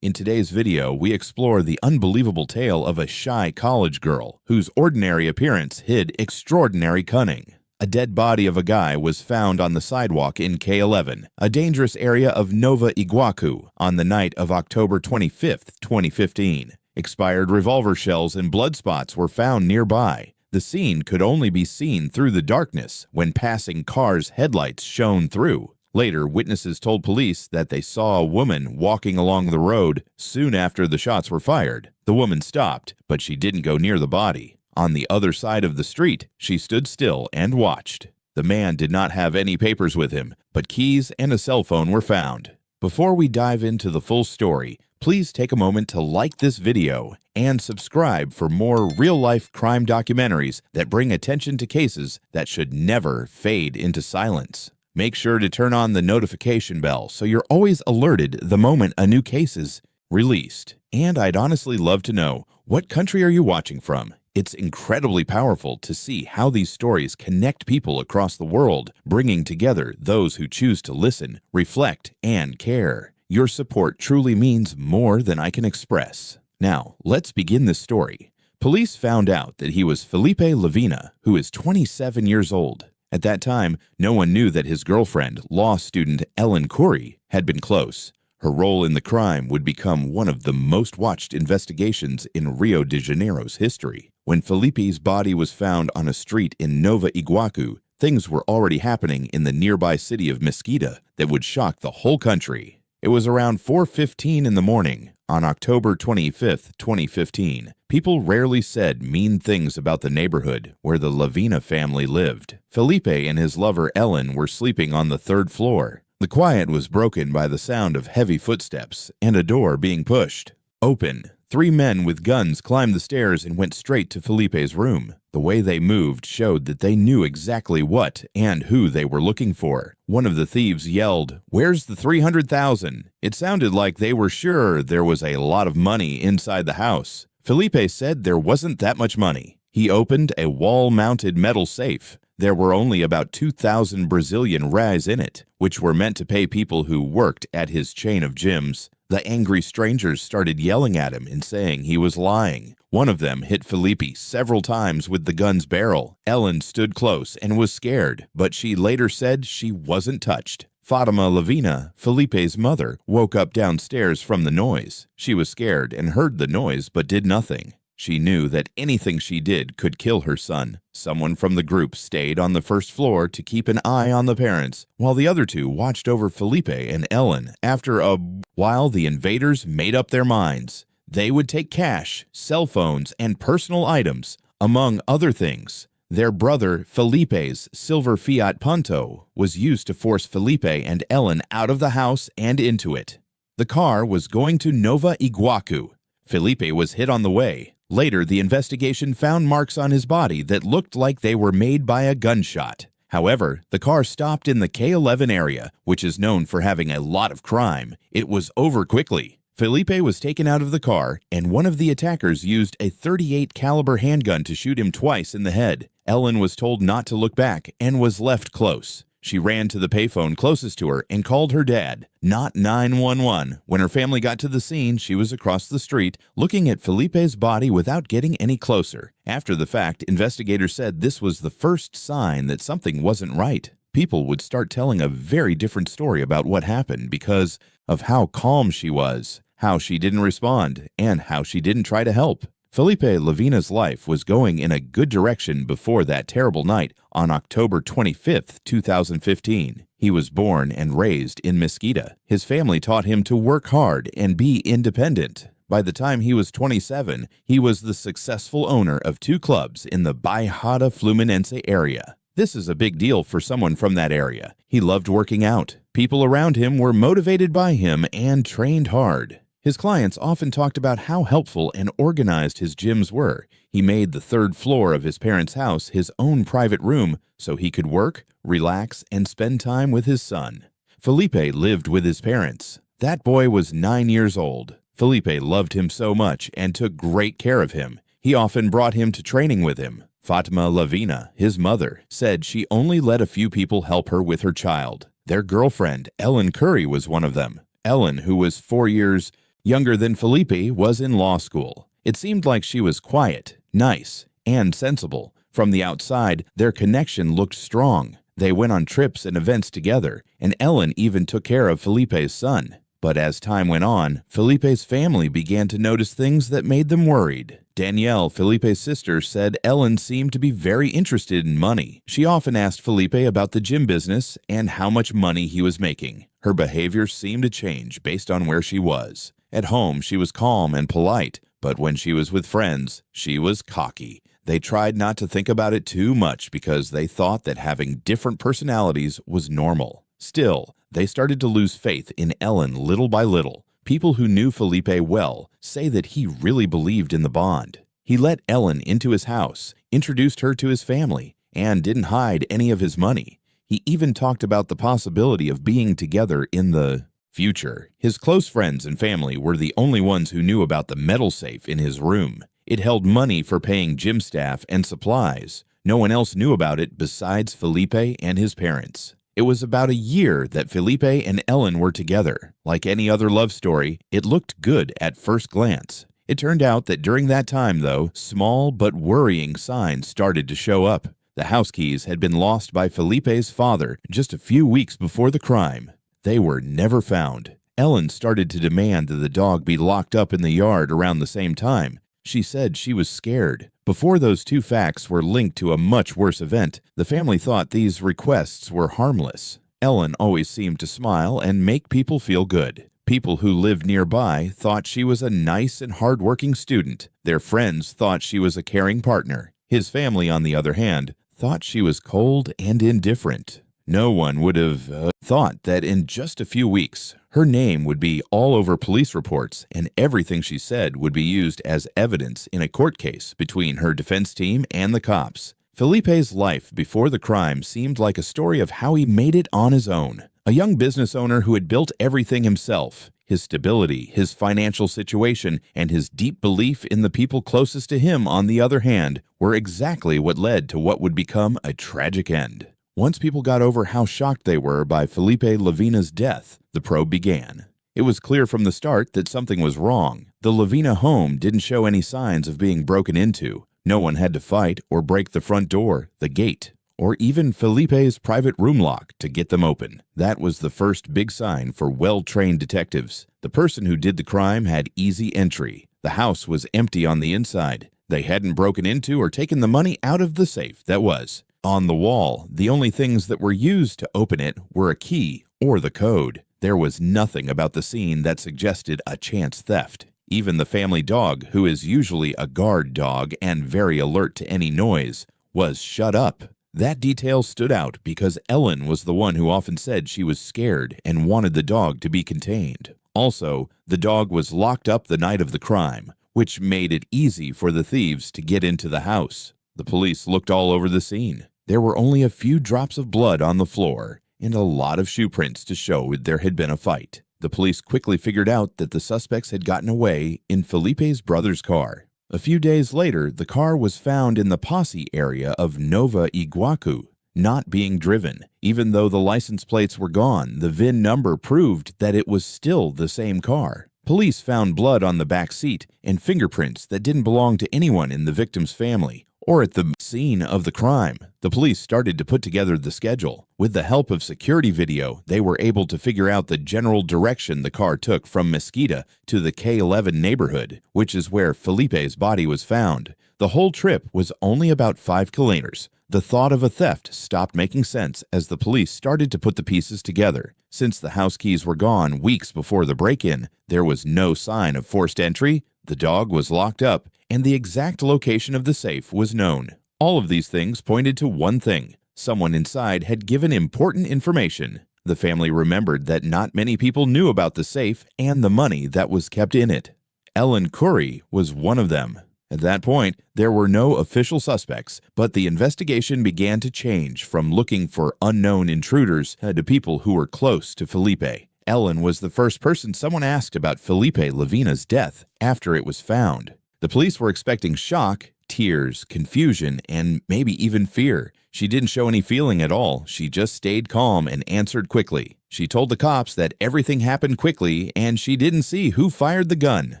In today's video, we explore the unbelievable tale of a shy college girl whose ordinary appearance hid extraordinary cunning. A dead body of a guy was found on the sidewalk in K11, a dangerous area of Nova Iguacu, on the night of October 25, 2015. Expired revolver shells and blood spots were found nearby. The scene could only be seen through the darkness when passing cars' headlights shone through. Later, witnesses told police that they saw a woman walking along the road soon after the shots were fired. The woman stopped, but she didn't go near the body. On the other side of the street, she stood still and watched. The man did not have any papers with him, but keys and a cell phone were found. Before we dive into the full story, please take a moment to like this video and subscribe for more real-life crime documentaries that bring attention to cases that should never fade into silence. Make sure to turn on the notification bell so you're always alerted the moment a new case is released. And I'd honestly love to know, what country are you watching from? It's incredibly powerful to see how these stories connect people across the world, bringing together those who choose to listen, reflect, and care. Your support truly means more than I can express. Now, let's begin this story. Police found out that he was Felipe Lavina, who is 27 years old. At that time, no one knew that his girlfriend, law student Ellen Curry, had been close. Her role in the crime would become one of the most watched investigations in Rio de Janeiro's history. When Felipe's body was found on a street in Nova Iguacu, things were already happening in the nearby city of Mesquita that would shock the whole country. It was around 4:15 in the morning on October 25, 2015. People rarely said mean things about the neighborhood where the Lavina family lived. Felipe and his lover Ellen were sleeping on the third floor. The quiet was broken by the sound of heavy footsteps and a door being pushed open. Three men with guns climbed the stairs and went straight to Felipe's room. The way they moved showed that they knew exactly what and who they were looking for. One of the thieves yelled, "Where's the 300,000?" It sounded like they were sure there was a lot of money inside the house. Felipe said there wasn't that much money. He opened a wall-mounted metal safe. There were only about 2,000 Brazilian reais in it, which were meant to pay people who worked at his chain of gyms. The angry strangers started yelling at him and saying he was lying. One of them hit Felipe several times with the gun's barrel. Ellen stood close and was scared, but she later said she wasn't touched. Fatima Lavina, Felipe's mother, woke up downstairs from the noise. She was scared and heard the noise but did nothing. She knew that anything she did could kill her son. Someone from the group stayed on the first floor to keep an eye on the parents, while the other two watched over Felipe and Ellen. After a while, the invaders made up their minds. They would take cash, cell phones, and personal items, among other things. Their brother Felipe's silver Fiat Punto was used to force Felipe and Ellen out of the house and into it. The car was going to Nova Iguacu. Felipe was hit on the way. Later, the investigation found marks on his body that looked like they were made by a gunshot. However, the car stopped in the K11 area, which is known for having a lot of crime. It was over quickly. Felipe was taken out of the car, and one of the attackers used a .38 caliber handgun to shoot him twice in the head. Ellen was told not to look back and was left close. She ran to the payphone closest to her and called her dad, not 911. When her family got to the scene, she was across the street, looking at Felipe's body without getting any closer. After the fact, investigators said this was the first sign that something wasn't right. People would start telling a very different story about what happened because of how calm she was, how she didn't respond, and how she didn't try to help. Felipe Lavina's life was going in a good direction before that terrible night on October 25, 2015. He was born and raised in Mesquita. His family taught him to work hard and be independent. By the time he was 27, he was the successful owner of 2 clubs in the Baixada Fluminense area. This is a big deal for someone from that area. He loved working out. People around him were motivated by him and trained hard. His clients often talked about how helpful and organized his gyms were. He made the third floor of his parents' house his own private room so he could work, relax, and spend time with his son. Felipe lived with his parents. That boy was 9 years old. Felipe loved him so much and took great care of him. He often brought him to training with him. Fatima Lavina, his mother, said she only let a few people help her with her child. Their girlfriend, Ellen Curry, was one of them. Ellen, who was 4 years younger than Felipe, was in law school. It seemed like she was quiet, nice, and sensible. From the outside, their connection looked strong. They went on trips and events together, and Ellen even took care of Felipe's son. But as time went on, Felipe's family began to notice things that made them worried. Danielle, Felipe's sister, said Ellen seemed to be very interested in money. She often asked Felipe about the gym business and how much money he was making. Her behavior seemed to change based on where she was. At home, she was calm and polite, but when she was with friends, she was cocky. They tried not to think about it too much because they thought that having different personalities was normal. Still, they started to lose faith in Ellen little by little. People who knew Felipe well say that he really believed in the bond. He let Ellen into his house, introduced her to his family, and didn't hide any of his money. He even talked about the possibility of being together in the future. His close friends and family were the only ones who knew about the metal safe in his room. It held money for paying gym staff and supplies. No one else knew about it besides Felipe and his parents. It was about a year that Felipe and Ellen were together. Like any other love story, it looked good at first glance. It turned out that during that time, though, small but worrying signs started to show up. The house keys had been lost by Felipe's father just a few weeks before the crime. They were never found. Ellen started to demand that the dog be locked up in the yard around the same time. She said she was scared. Before those two facts were linked to a much worse event, the family thought these requests were harmless. Ellen always seemed to smile and make people feel good. People who lived nearby thought she was a nice and hardworking student. Their friends thought she was a caring partner. His family, on the other hand, thought she was cold and indifferent. No one would have thought that in just a few weeks, her name would be all over police reports and everything she said would be used as evidence in a court case between her defense team and the cops. Felipe's life before the crime seemed like a story of how he made it on his own. A young business owner who had built everything himself. His stability, his financial situation, and his deep belief in the people closest to him, on the other hand, were exactly what led to what would become a tragic end. Once people got over how shocked they were by Felipe Lavina's death, the probe began. It was clear from the start that something was wrong. The Lavina home didn't show any signs of being broken into. No one had to fight or break the front door, the gate, or even Felipe's private room lock to get them open. That was the first big sign for well-trained detectives. The person who did the crime had easy entry. The house was empty on the inside. They hadn't broken into or taken the money out of the safe that was on the wall. The only things that were used to open it were a key or the code. There was nothing about the scene that suggested a chance theft. Even the family dog, who is usually a guard dog and very alert to any noise, was shut up. That detail stood out because Ellen was the one who often said she was scared and wanted the dog to be contained. Also, the dog was locked up the night of the crime, which made it easy for the thieves to get into the house. The police looked all over the scene. There were only a few drops of blood on the floor and a lot of shoe prints to show there had been a fight. The police quickly figured out that the suspects had gotten away in Felipe's brother's car. A few days later, the car was found in the Posse area of Nova Iguacu, not being driven. Even though the license plates were gone, the VIN number proved that it was still the same car. Police found blood on the back seat and fingerprints that didn't belong to anyone in the victim's family or at the scene of the crime. The police started to put together the schedule. With the help of security video, they were able to figure out the general direction the car took from Mesquita to the K11 neighborhood, which is where Felipe's body was found. The whole trip was only about 5 kilometers. The thought of a theft stopped making sense as the police started to put the pieces together. Since the house keys were gone weeks before the break-in, there was no sign of forced entry, the dog was locked up, and the exact location of the safe was known. All of these things pointed to one thing. Someone inside had given important information. The family remembered that not many people knew about the safe and the money that was kept in it. Ellen Curry was one of them. At that point, there were no official suspects, but the investigation began to change from looking for unknown intruders to people who were close to Felipe. Ellen was the first person someone asked about Felipe Lavina's death after it was found. The police were expecting shock, Tears, confusion, and maybe even fear. She didn't show any feeling at all. She just stayed calm and answered quickly. She told the cops that everything happened quickly and she didn't see who fired the gun.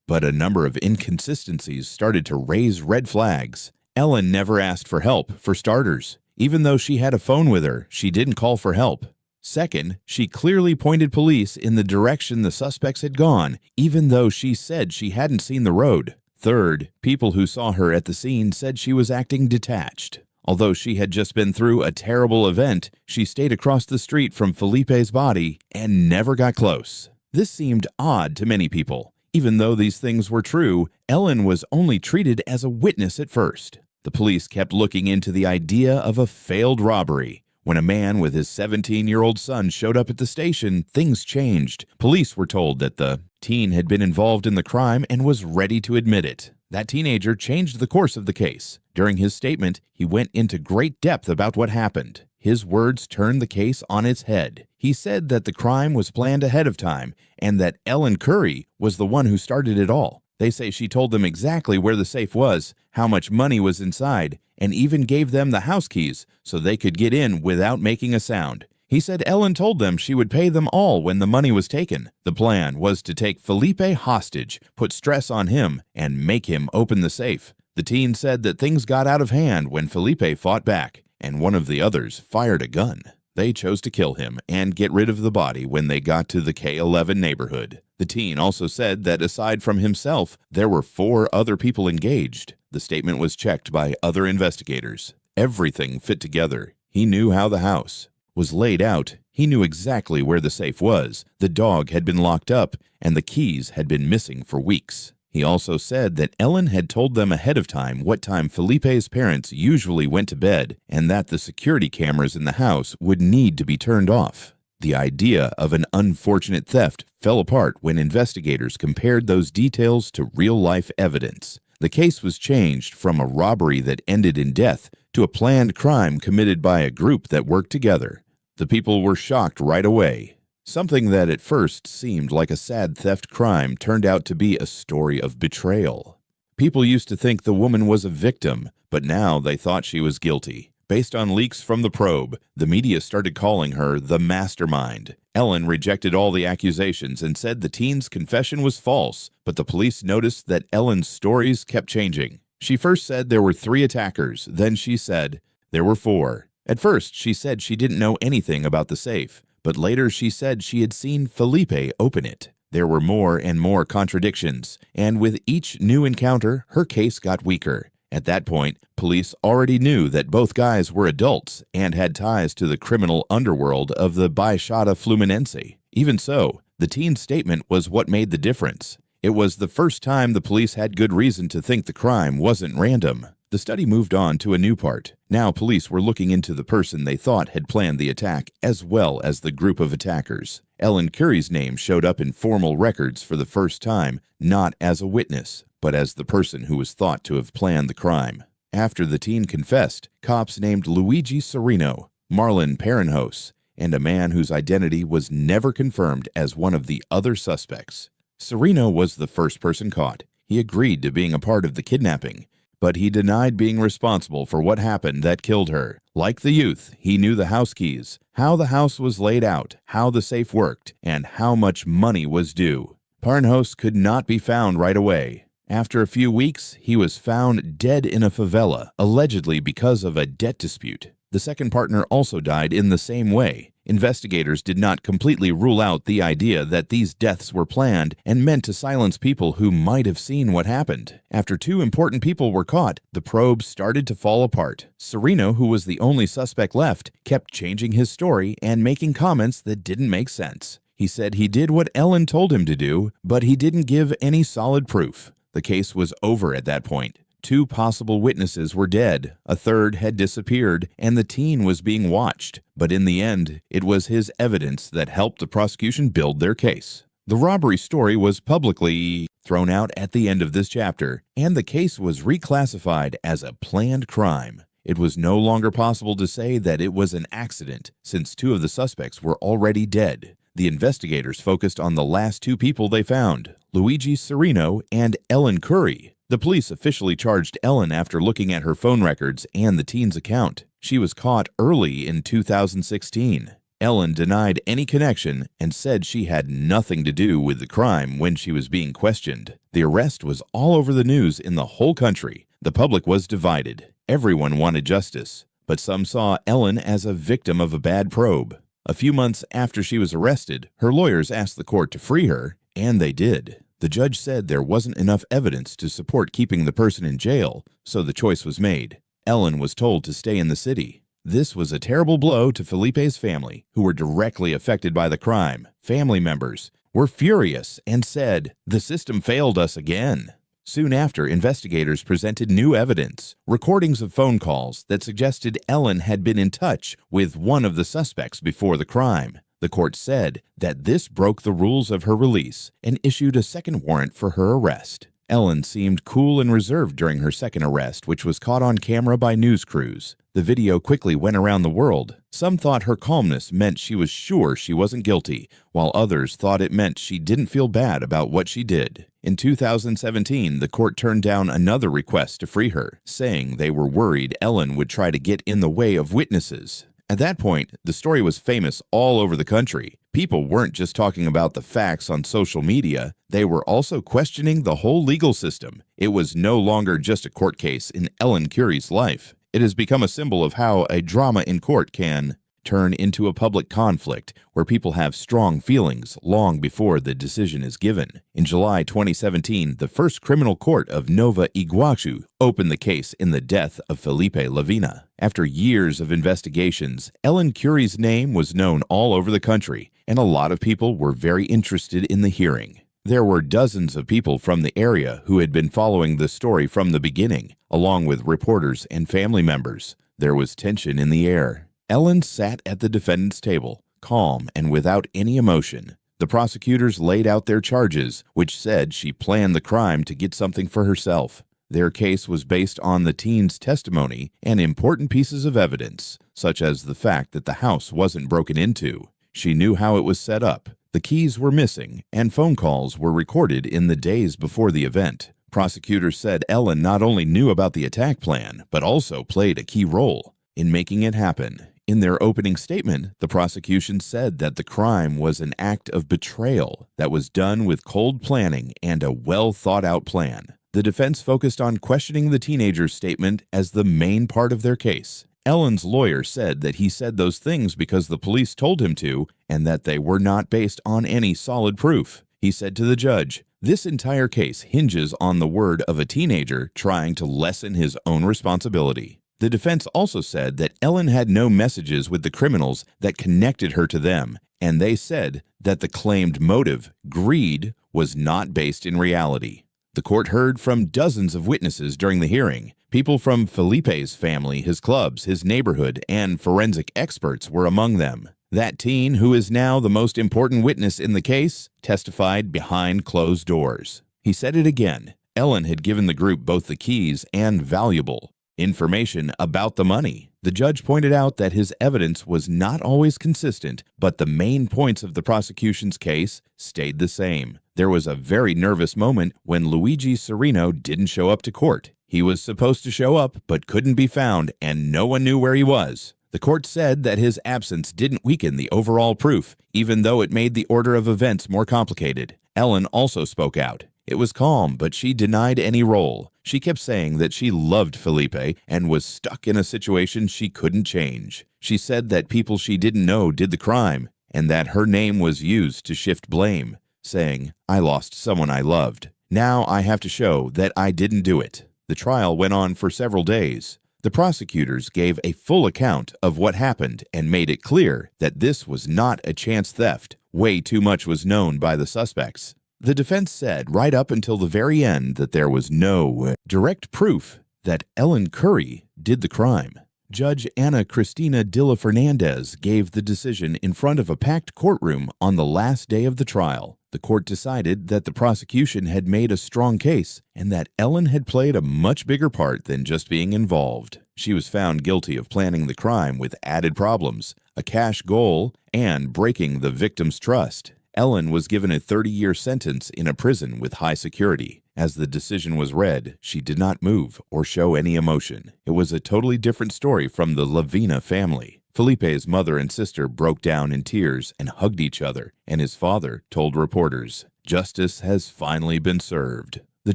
But a number of inconsistencies started to raise red flags. Ellen never asked for help, for starters. Even though she had a phone with her, she didn't call for help. Second, she clearly pointed police in the direction the suspects had gone, even though she said she hadn't seen the road. Third, people who saw her at the scene said she was acting detached. Although she had just been through a terrible event, she stayed across the street from Felipe's body and never got close. This seemed odd to many people. Even though these things were true, Ellen was only treated as a witness at first. The police kept looking into the idea of a failed robbery. When a man with his 17-year-old son showed up at the station, things changed. Police were told that the teen had been involved in the crime and was ready to admit it. That teenager changed the course of the case. During his statement, he went into great depth about what happened. His words turned the case on its head. He said that the crime was planned ahead of time and that Ellen Curry was the one who started it all. They say she told them exactly where the safe was, how much money was inside, and even gave them the house keys so they could get in without making a sound. He said Ellen told them she would pay them all when the money was taken. The plan was to take Felipe hostage, put stress on him, and make him open the safe. The teen said that things got out of hand when Felipe fought back, and one of the others fired a gun. They chose to kill him and get rid of the body when they got to the K11 neighborhood. The teen also said that aside from himself, there were 4 other people engaged. The statement was checked by other investigators. Everything fit together. He knew how the house was laid out. He knew exactly where the safe was. The dog had been locked up, and the keys had been missing for weeks. He also said that Ellen had told them ahead of time what time Felipe's parents usually went to bed, and that the security cameras in the house would need to be turned off. The idea of an unfortunate theft fell apart when investigators compared those details to real-life evidence. The case was changed from a robbery that ended in death to a planned crime committed by a group that worked together. The people were shocked right away. Something that at first seemed like a sad theft crime turned out to be a story of betrayal. People used to think the woman was a victim, but now they thought she was guilty. Based on leaks from the probe, the media started calling her the mastermind. Ellen rejected all the accusations and said the teen's confession was false, but the police noticed that Ellen's stories kept changing. She first said there were 3 attackers, then she said there were 4. At first, she said she didn't know anything about the safe, but later she said she had seen Felipe open it. There were more and more contradictions, and with each new encounter, her case got weaker. At that point, police already knew that both guys were adults and had ties to the criminal underworld of the Baixada Fluminense. Even so, the teen's statement was what made the difference. It was the first time the police had good reason to think the crime wasn't random. The study moved on to a new part. Now police were looking into the person they thought had planned the attack, as well as the group of attackers. Ellen Curry's name showed up in formal records for the first time, not as a witness, but as the person who was thought to have planned the crime. After the teen confessed, cops named Luigi Serino, Marlon Parenhos, and a man whose identity was never confirmed as one of the other suspects. Serino was the first person caught. He agreed to being a part of the kidnapping, but he denied being responsible for what happened that killed her. Like the youth, he knew the house keys, how the house was laid out, how the safe worked, and how much money was due. Parenhos could not be found right away. After a few weeks, he was found dead in a favela, allegedly because of a debt dispute. The second partner also died in the same way. Investigators did not completely rule out the idea that these deaths were planned and meant to silence people who might have seen what happened. After 2 important people were caught, the probe started to fall apart. Serino, who was the only suspect left, kept changing his story and making comments that didn't make sense. He said he did what Ellen told him to do, but he didn't give any solid proof. The case was over at that point. 2 possible witnesses were dead, a third had disappeared, and the teen was being watched. But in the end, it was his evidence that helped the prosecution build their case. The robbery story was publicly thrown out at the end of this chapter, and the case was reclassified as a planned crime. It was no longer possible to say that it was an accident, since 2 of the suspects were already dead. The investigators focused on the last 2 people they found, Luigi Serino and Ellen Curry. The police officially charged Ellen after looking at her phone records and the teen's account. She was caught early in 2016. Ellen denied any connection and said she had nothing to do with the crime when she was being questioned. The arrest was all over the news in the whole country. The public was divided. Everyone wanted justice, but some saw Ellen as a victim of a bad probe. A few months after she was arrested, her lawyers asked the court to free her, and they did. The judge said there wasn't enough evidence to support keeping the person in jail, so the choice was made. Ellen was told to stay in the city. This was a terrible blow to Felipe's family, who were directly affected by the crime. Family members were furious and said, "The system failed us again." Soon after, investigators presented new evidence, recordings of phone calls that suggested Ellen had been in touch with one of the suspects before the crime. The court said that this broke the rules of her release and issued a second warrant for her arrest. Ellen seemed cool and reserved during her second arrest, which was caught on camera by news crews. The video quickly went around the world. Some thought her calmness meant she was sure she wasn't guilty, while others thought it meant she didn't feel bad about what she did. In 2017, the court turned down another request to free her, saying they were worried Ellen would try to get in the way of witnesses. At that point, the story was famous all over the country. People weren't just talking about the facts on social media, they were also questioning the whole legal system. It was no longer just a court case in Ellen Curry's life. It has become a symbol of how a drama in court can turn into a public conflict where people have strong feelings long before the decision is given. In July 2017, the first criminal court of Nova Iguacu opened the case in the death of Felipe Lavina. After years of investigations, Ellen Curry's name was known all over the country, and a lot of people were very interested in the hearing. There were dozens of people from the area who had been following the story from the beginning, along with reporters and family members. There was tension in the air. Ellen sat at the defendant's table, calm and without any emotion. The prosecutors laid out their charges, which said she planned the crime to get something for herself. Their case was based on the teen's testimony and important pieces of evidence, such as the fact that the house wasn't broken into. She knew how it was set up. The keys were missing, and phone calls were recorded in the days before the event. Prosecutors said Ellen not only knew about the attack plan, but also played a key role in making it happen. In their opening statement, the prosecution said that the crime was an act of betrayal that was done with cold planning and a well-thought-out plan. The defense focused on questioning the teenager's statement as the main part of their case. Ellen's lawyer said that he said those things because the police told him to, and that they were not based on any solid proof. He said to the judge, "This entire case hinges on the word of a teenager trying to lessen his own responsibility." The defense also said that Ellen had no messages with the criminals that connected her to them, and they said that the claimed motive, greed, was not based in reality. The court heard from dozens of witnesses during the hearing. People from Felipe's family, his clubs, his neighborhood, and forensic experts were among them. That teen, who is now the most important witness in the case, testified behind closed doors. He said it again. Ellen had given the group both the keys and valuable information about the money. The judge pointed out that his evidence was not always consistent, but the main points of the prosecution's case stayed the same. There was a very nervous moment when Luigi Serino didn't show up to court. He was supposed to show up, but couldn't be found, and no one knew where he was. The court said that his absence didn't weaken the overall proof, even though it made the order of events more complicated. Ellen also spoke out. It was calm, but she denied any role. She kept saying that she loved Felipe and was stuck in a situation she couldn't change. She said that people she didn't know did the crime, and that her name was used to shift blame, saying, "I lost someone I loved. Now I have to show that I didn't do it." The trial went on for several days. The prosecutors gave a full account of what happened and made it clear that this was not a chance theft. Way too much was known by the suspects. The defense said right up until the very end that there was no direct proof that Ellen Curry did the crime. Judge Ana Cristina Dilla Fernandez gave the decision in front of a packed courtroom on the last day of the trial. The court decided that the prosecution had made a strong case and that Ellen had played a much bigger part than just being involved. She was found guilty of planning the crime with added problems, a cash goal, and breaking the victim's trust. Ellen was given a 30-year sentence in a prison with high security. As the decision was read, she did not move or show any emotion. It was a totally different story from the Lavina family. Felipe's mother and sister broke down in tears and hugged each other, and his father told reporters, "Justice has finally been served." The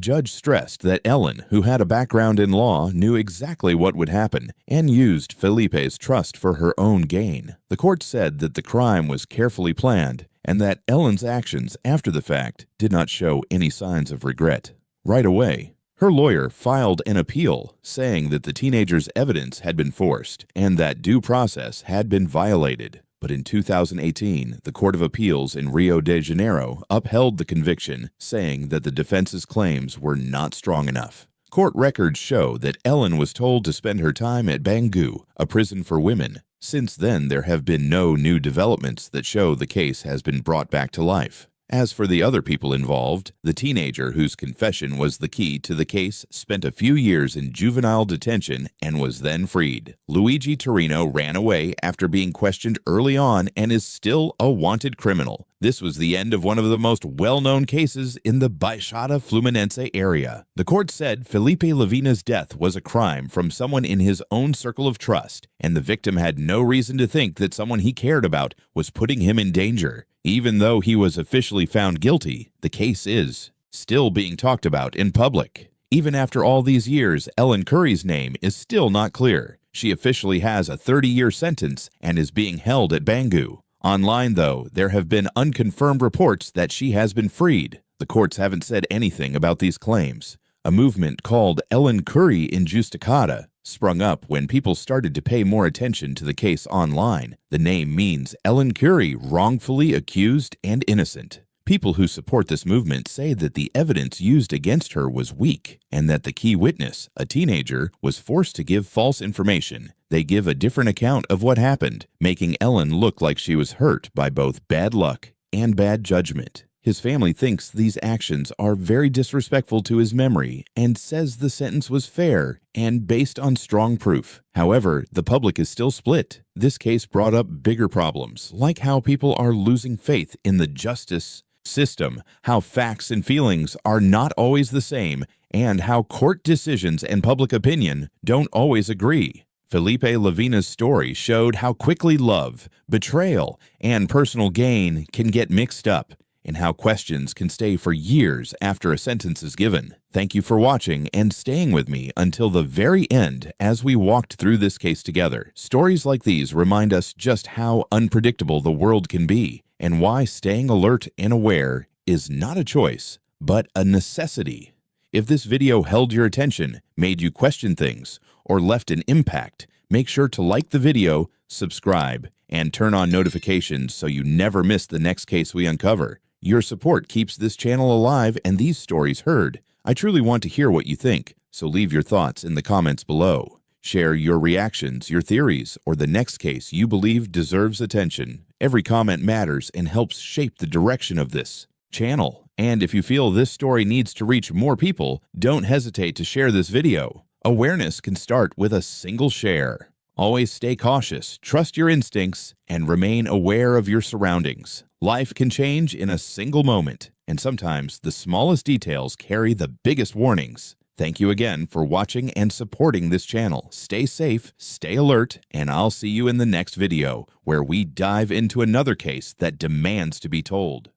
judge stressed that Ellen, who had a background in law, knew exactly what would happen and used Felipe's trust for her own gain. The court said that the crime was carefully planned and that Ellen's actions after the fact did not show any signs of regret. Right away, her lawyer filed an appeal saying that the teenager's evidence had been forced and that due process had been violated. But in 2018, the Court of Appeals in Rio de Janeiro upheld the conviction, saying that the defense's claims were not strong enough. Court records show that Ellen was told to spend her time at Bangu, a prison for women. Since then, there have been no new developments that show the case has been brought back to life. As for the other people involved, the teenager whose confession was the key to the case spent a few years in juvenile detention and was then freed. Luigi Torino ran away after being questioned early on and is still a wanted criminal. This was the end of one of the most well-known cases in the Baixada Fluminense area. The court said Felipe Lavina's death was a crime from someone in his own circle of trust, and the victim had no reason to think that someone he cared about was putting him in danger. Even though he was officially found guilty, the case is still being talked about in public. Even after all these years, Ellen Curry's name is still not clear. She officially has a 30-year sentence and is being held at Bangu. Online, though, there have been unconfirmed reports that she has been freed. The courts haven't said anything about these claims. A movement called Ellen Curry Injusticada sprung up when people started to pay more attention to the case online. The name means Ellen Curry, wrongfully accused and innocent. People who support this movement say that the evidence used against her was weak and that the key witness, a teenager, was forced to give false information. They give a different account of what happened, making Ellen look like she was hurt by both bad luck and bad judgment. His family thinks these actions are very disrespectful to his memory and says the sentence was fair and based on strong proof. However, the public is still split. This case brought up bigger problems, like how people are losing faith in the justice system, how facts and feelings are not always the same, and how court decisions and public opinion don't always agree. Felipe Lavina's story showed how quickly love, betrayal, and personal gain can get mixed up, and how questions can stay for years after a sentence is given. Thank you for watching and staying with me until the very end as we walked through this case together. Stories like these remind us just how unpredictable the world can be and why staying alert and aware is not a choice, but a necessity. If this video held your attention, made you question things, or left an impact, make sure to like the video, subscribe, and turn on notifications so you never miss the next case we uncover. Your support keeps this channel alive and these stories heard. I truly want to hear what you think, so leave your thoughts in the comments below. Share your reactions, your theories, or the next case you believe deserves attention. Every comment matters and helps shape the direction of this channel. And if you feel this story needs to reach more people, don't hesitate to share this video. Awareness can start with a single share. Always stay cautious, trust your instincts, and remain aware of your surroundings. Life can change in a single moment, and sometimes the smallest details carry the biggest warnings. Thank you again for watching and supporting this channel. Stay safe, stay alert, and I'll see you in the next video, where we dive into another case that demands to be told.